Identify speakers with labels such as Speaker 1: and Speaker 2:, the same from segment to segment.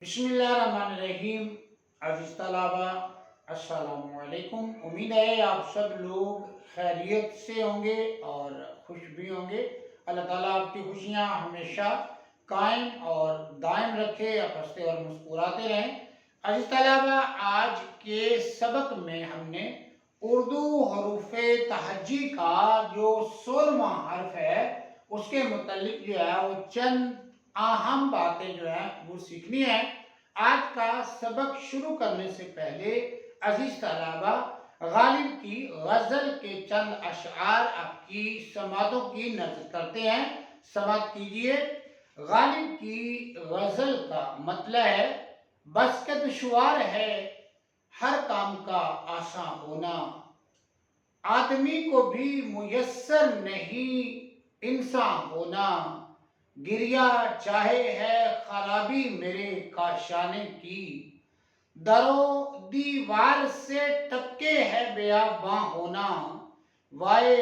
Speaker 1: बिस्मिल्लाहिर्रहमानिर्रहीम। अज़ीज़ तलबा, अस्सलामु अलैकुम। उम्मीद है आप सब लोग खैरियत से होंगे और खुश भी होंगे। अल्लाह ताला आपकी खुशियाँ हमेशा कायम और दायम रखे, आप हंसते और मुस्कुराते रहें। अज़ीज़ तलबा, आज के सबक में हमने उर्दू हरूफ़े तहज्जी का जो 16वां हर्फ है उसके मुतालिक जो है वो चंद अहम बातें जो है वो सीखनी है। आज का सबक शुरू करने से पहले अजीज तलबा, गालिब की गजल के चंद अशआर आपकी समातों की नजर करते हैं। समात कीजिए। गालिब की गजल का मतलब है, बस के दुश्वार है हर काम का आसान होना, आदमी को भी मुयस्सर नहीं इंसान होना, गिरिया चाहे है खराबी मेरे काशाने की, दरो दीवार से टपके है बेआबां होना, वाए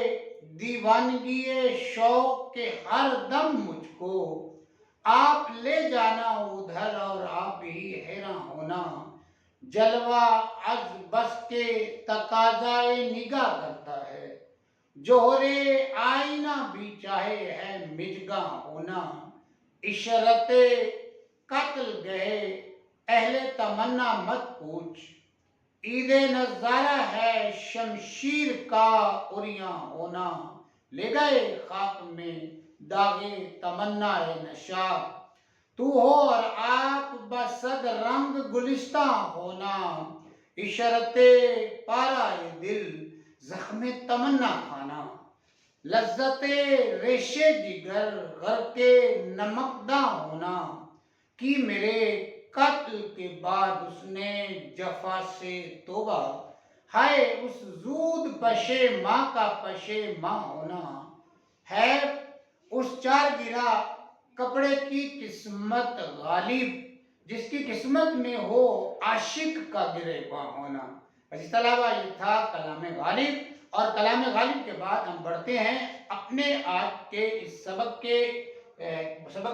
Speaker 1: दीवानगी शौक के हर दम मुझको, आप ले जाना उधर और आप ही हैरान होना, जलवा अज बस के तकाजाए निगाह करता है, जोहरे आईना भी चाहे है मिजगा होना, इशरते कत्ल गए अहले तमन्ना मत पूछ, ईदे नजारा है शमशीर का उरिया होना, ले गए खाक में दागे तमन्ना नशा, तू हो और आप बसद रंग गुलिस्ता होना, इशरते पारा ये दिल जख्मे तमन्ना खाना, लज्जते रेशे जिगर घर के नमकदा होना, कि मेरे कत्ल के बाद उसने जफा से तोबा, हाय उस जूद पशे माँ का पशे माँ होना, है उस चार गिरा कपड़े की किस्मत गालिब जिसकी किस्मत में हो आशिक का गिरेबां होना। इस तलावा ये था कलाम गालिब, और कलाम गालिब के बाद हम बढ़ते हैं अपने आज के इस सबक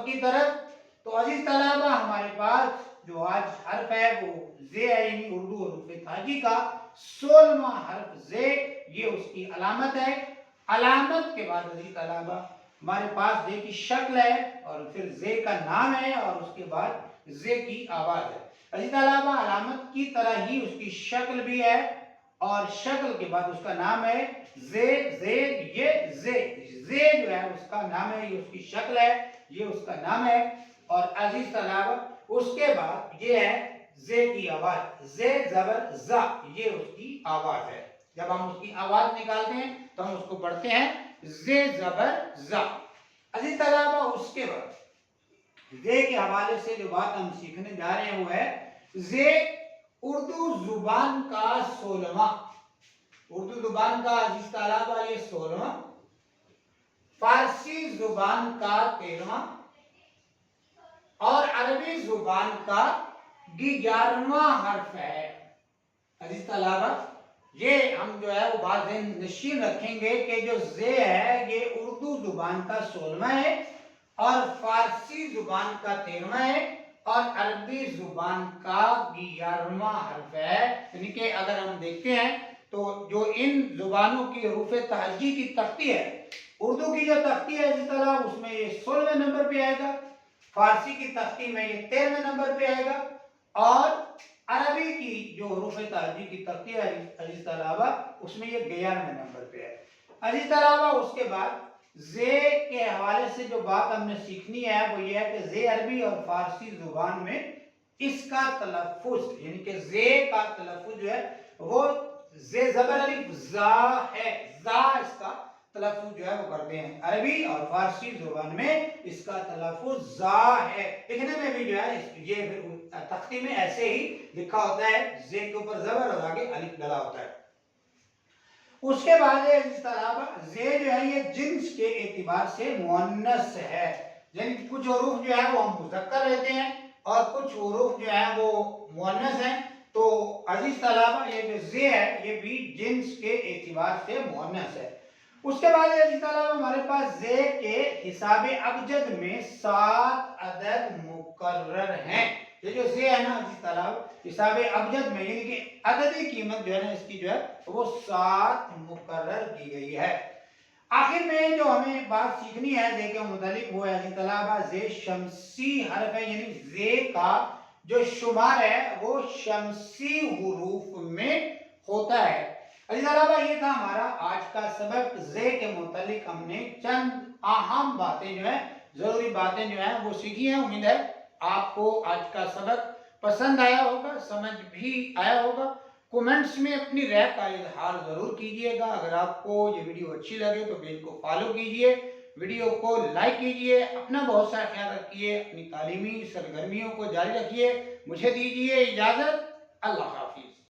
Speaker 1: की तरफ। तो अजीज तलाबा, हमारे पास जो आज हर्फ है वो जे है, यानी उर्दू हरूफ तहज्जी का 16वां हर्फ जे, ये उसकी अलामत है। अलामत के बाद अजीज तलाबा हमारे पास जे की शक्ल है, और फिर जे का नाम है, और उसके बाद जे की आवाज है। अजीज तलाबा, अलामत की तरह ही उसकी शक्ल भी है, और शक्ल के बाद उसका नाम है जे। ये जे जो है उसका नाम है, ये उसकी शक्ल है, ये उसका नाम है। और अजीज तलाबा, उसके बाद ये है जे की आवाज, जे जबर जा, ये उसकी आवाज है। जब हम उसकी आवाज निकालते हैं तो हम उसको पढ़ते हैं जे जबर जा। अजीज तलाबा, उसके बाद जे के हवाले से जो बात हम सीखने जा रहे हैं वो है जे उर्दू जुबान का 16वां, उर्दू जुबान का अजीज तलाबा ये 16वां, फारसी जुबान का 13वां, और अरबी जुबान का 11वां हर्फ है। अजीज तलाबा, ये हम जो है वो बात नशीन रखेंगे कि जो जे है ये उर्दू जुबान का 16वां है, और फारसी जुबान का 13वां है, और अरबी जुबान का 11वां हर्फ है। यानी कि अगर हम देखते हैं तो जो इन जुबानों की हरूफ तहज्जी की तख्ती है, उर्दू की जो तख्ती है इस तरह उसमें ये 16वें नंबर पे आएगा, फारसी की तख्ती में ये 13वें नंबर पे आएगा, और अरबी की जो हरूफ तहज्जी की तख्ती है अजीज तलाबा उसमें ये 11वें नंबर पे है। अजीज तलाबा, उसके बाद जे के हवाले से जो बात हमने सीखनी है वो ये है कि जे अरबी और फारसी जुबान में इसका तलफ्फुज, यानी कि जे का तलफ्फुज जो है वो जे जबर अलिफ जा है, जा इसका तलफ्फुज जो है वो करते हैं। अरबी और फारसी जुबान में इसका तलफ्फुज जा है। लिखने में भी जो है ये तख्ती में ऐसे ही लिखा होता है, जे के ऊपर जबर और आगे अलिफ डला होता है। उसके बाद इस तरह जे जो है ये जिन्स के एतबार से मुअन्नस है, यानी कुछ हुरूफ जो है वो हम मुज़क्कर रहते हैं और कुछ हुरूफ जो है वो मुअन्नस हैं। तो अजीज तलाबा, ये जो जे है ये भी जिन्स के एतबार से मुअन्नस है। उसके बाद अजीज तलाबा, हमारे पास जे के हिसाब अबजद में 7 अदद मुकर्रर हैं, یہ جو سے ہے نا عزیز طلاب حساب ابجد میں یعنی کہ عددی قیمت جو ہے نا اس کی جو ہے وہ 7 مقرر کی گئی ہے۔ آخر میں جو ہمیں بات سیکھنی ہے زے کے متعلق وہ ہے عزیز طلبہ زے شمسی حرف ہے یعنی زے کا جو شمار ہے وہ شمسی حروف میں ہوتا ہے۔ عزیز طلبہ یہ تھا ہمارا آج کا سبق زے کے متعلق ہم نے چند اہم باتیں جو ہیں ضروری باتیں جو ہیں وہ سیکھی ہیں۔ امید ہے آپ کو آج کا سبق پسند آیا ہوگا سمجھ بھی آیا ہوگا۔ کومنٹس میں اپنی رائے کا اظہار ضرور کیجئے گا۔ اگر آپ کو یہ ویڈیو اچھی لگے تو پیج کو فالو کیجئے ویڈیو کو لائک کیجئے اپنا بہت سا خیال رکھیے اپنی تعلیمی سرگرمیوں کو جاری رکھیے۔ مجھے دیجئے اجازت اللہ حافظ۔